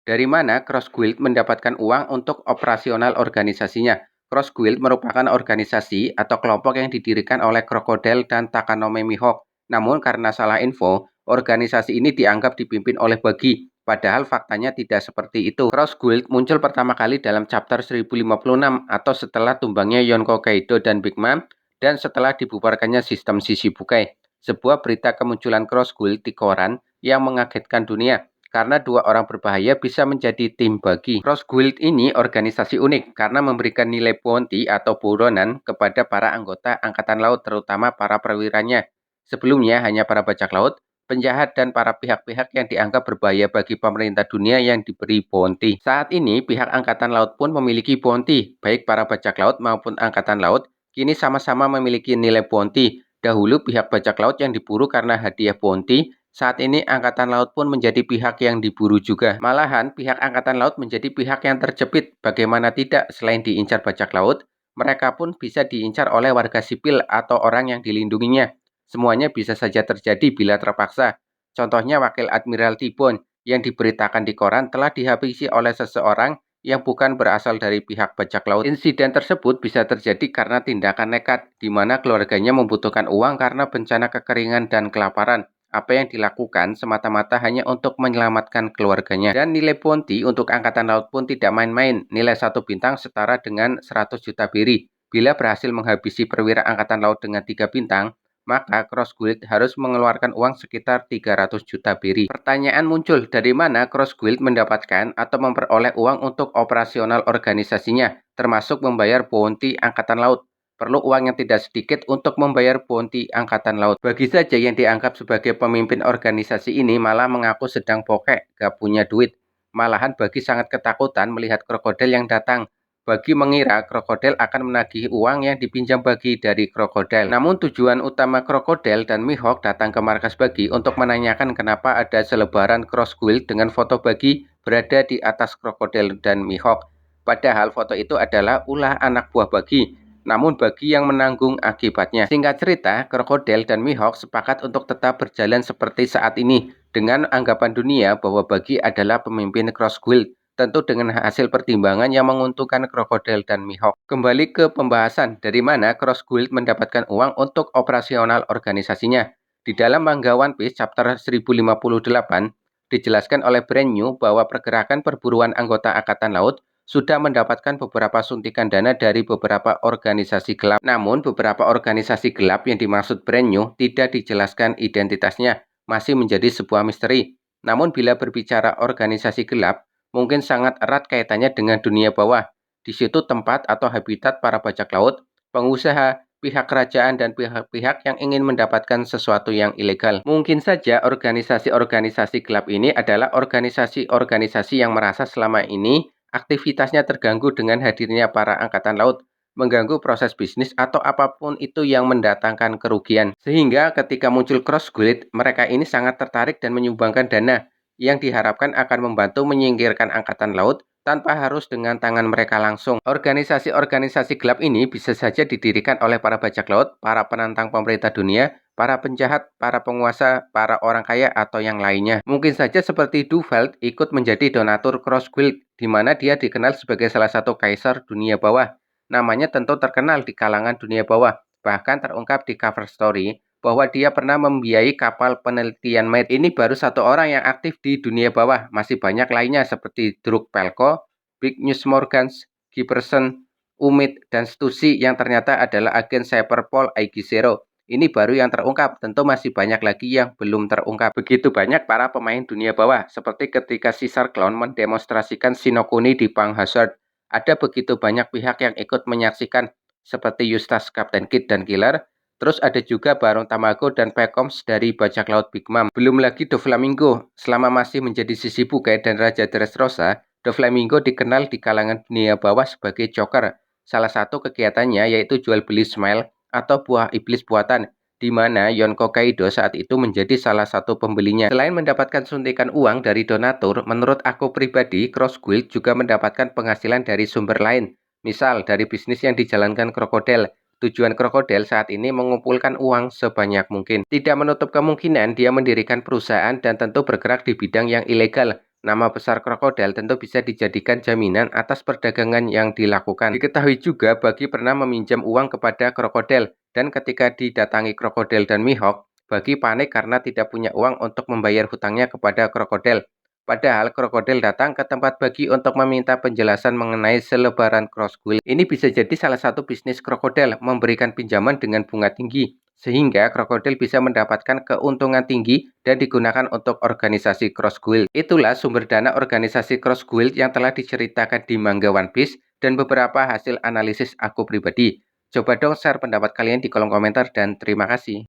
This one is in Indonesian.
Dari mana Cross Guild mendapatkan uang untuk operasional organisasinya? Cross Guild merupakan organisasi atau kelompok yang didirikan oleh Crocodile dan Takanome Mihawk. Namun karena salah info, organisasi ini dianggap dipimpin oleh Buggy. Padahal faktanya tidak seperti itu. Cross Guild muncul pertama kali dalam chapter 1056 atau setelah tumbangnya Yonko Kaido dan Big Mom dan setelah dibubarkannya sistem Shishibukai. Sebuah berita kemunculan Cross Guild di koran yang mengagetkan dunia karena dua orang berbahaya bisa menjadi tim Buggy. Cross Guild ini organisasi unik karena memberikan nilai bounty atau buronan kepada para anggota Angkatan Laut terutama para perwiranya. Sebelumnya hanya para bajak laut, penjahat dan para pihak-pihak yang dianggap berbahaya bagi pemerintah dunia yang diberi bounty. Saat ini pihak Angkatan Laut pun memiliki bounty, baik para bajak laut maupun Angkatan Laut kini sama-sama memiliki nilai bounty. Dahulu pihak bajak laut yang diburu karena hadiah bounty, saat ini Angkatan Laut pun menjadi pihak yang diburu juga. Malahan pihak Angkatan Laut menjadi pihak yang terjepit. Bagaimana tidak, selain diincar bajak laut, mereka pun bisa diincar oleh warga sipil atau orang yang dilindunginya. Semuanya bisa saja terjadi bila terpaksa. Contohnya Wakil Admiral T-Bone yang diberitakan di koran telah dihabisi oleh seseorang yang bukan berasal dari pihak bajak laut. Insiden tersebut bisa terjadi karena tindakan nekat, di mana keluarganya membutuhkan uang karena bencana kekeringan dan kelaparan. Apa yang dilakukan semata-mata hanya untuk menyelamatkan keluarganya. Dan nilai bounty untuk Angkatan Laut pun tidak main-main. Nilai 1 bintang setara dengan 100 juta beri. Bila berhasil menghabisi perwira Angkatan Laut dengan 3 bintang, maka Cross Guild harus mengeluarkan uang sekitar 300 juta beri. Pertanyaan muncul, dari mana Cross Guild mendapatkan atau memperoleh uang untuk operasional organisasinya, termasuk membayar bounty Angkatan Laut? Perlu uang yang tidak sedikit untuk membayar bounty Angkatan Laut. Bagi saja yang dianggap sebagai pemimpin organisasi ini malah mengaku sedang bokek, gak punya duit. Malahan Bagi sangat ketakutan melihat krokodil yang datang. Bagi mengira krokodil akan menagih uang yang dipinjam Bagi dari krokodil. Namun tujuan utama krokodil dan Mihawk datang ke markas Bagi untuk menanyakan kenapa ada selebaran Cross Guild dengan foto Bagi berada di atas krokodil dan Mihawk. Padahal foto itu adalah ulah anak buah Bagi. Namun Bagi yang menanggung akibatnya. Singkat cerita, krokodil dan Mihawk sepakat untuk tetap berjalan seperti saat ini dengan anggapan dunia bahwa Bagi adalah pemimpin Cross Guild. Tentu dengan hasil pertimbangan yang menguntungkan krokodil dan Mihawk. Kembali ke pembahasan, dari mana Cross Guild mendapatkan uang untuk operasional organisasinya. Di dalam manga One Piece chapter 1058, dijelaskan oleh Brand New bahwa pergerakan perburuan anggota Angkatan Laut sudah mendapatkan beberapa suntikan dana dari beberapa organisasi gelap. Namun beberapa organisasi gelap yang dimaksud Brand New tidak dijelaskan identitasnya, masih menjadi sebuah misteri. Namun bila berbicara organisasi gelap, mungkin sangat erat kaitannya dengan dunia bawah. Di situ tempat atau habitat para bajak laut, pengusaha, pihak kerajaan dan pihak-pihak yang ingin mendapatkan sesuatu yang ilegal. Mungkin saja organisasi-organisasi gelap ini adalah organisasi-organisasi yang merasa selama ini aktivitasnya terganggu dengan hadirnya para angkatan laut, mengganggu proses bisnis atau apapun itu yang mendatangkan kerugian. Sehingga ketika muncul Cross Guild, mereka ini sangat tertarik dan menyumbangkan dana yang diharapkan akan membantu menyingkirkan angkatan laut tanpa harus dengan tangan mereka langsung. Organisasi-organisasi gelap ini bisa saja didirikan oleh para bajak laut, para penantang pemerintah dunia, para penjahat, para penguasa, para orang kaya, atau yang lainnya. Mungkin saja seperti Duveld ikut menjadi donatur Cross Guild, di mana dia dikenal sebagai salah satu kaisar dunia bawah. Namanya tentu terkenal di kalangan dunia bawah, bahkan terungkap di cover story bahwa dia pernah membiayai kapal penelitian Maid. Ini baru satu orang yang aktif di dunia bawah, masih banyak lainnya seperti Druk Pelko, Big News Morgans, Giberson, Umid, dan Stussy yang ternyata adalah agen Cyberpol IG Zero. Ini baru yang terungkap, tentu masih banyak lagi yang belum terungkap. Begitu banyak para pemain dunia bawah, seperti ketika Caesar Clown mendemonstrasikan Shinokuni di Pang Hazard. Ada begitu banyak pihak yang ikut menyaksikan, seperti Eustace, Captain Kidd, dan Killer. Terus ada juga Barong Tamago dan Pekoms dari bajak laut Big Mom. Belum lagi Doflamingo. Selama masih menjadi Shishibukai dan Raja Dressrosa, Doflamingo dikenal di kalangan dunia bawah sebagai joker. Salah satu kegiatannya yaitu jual beli smile atau buah iblis buatan, di mana Yonko Kaido saat itu menjadi salah satu pembelinya. Selain mendapatkan suntikan uang dari donatur, menurut aku pribadi, Cross Guild juga mendapatkan penghasilan dari sumber lain. Misal dari bisnis yang dijalankan krokodil. Tujuan krokodil saat ini mengumpulkan uang sebanyak mungkin. Tidak menutup kemungkinan dia mendirikan perusahaan dan tentu bergerak di bidang yang ilegal. Nama besar krokodil tentu bisa dijadikan jaminan atas perdagangan yang dilakukan. Diketahui juga Bagi pernah meminjam uang kepada krokodil, dan ketika didatangi krokodil dan Mihawk, Bagi panik karena tidak punya uang untuk membayar hutangnya kepada krokodil. Padahal krokodil datang ke tempat Bagi untuk meminta penjelasan mengenai selebaran Crossguild. Ini bisa jadi salah satu bisnis krokodil, memberikan pinjaman dengan bunga tinggi, sehingga krokodil bisa mendapatkan keuntungan tinggi dan digunakan untuk organisasi Cross Guild. Itulah sumber dana organisasi Cross Guild yang telah diceritakan di manga One Piece dan beberapa hasil analisis aku pribadi. Coba dong share pendapat kalian di kolom komentar dan terima kasih.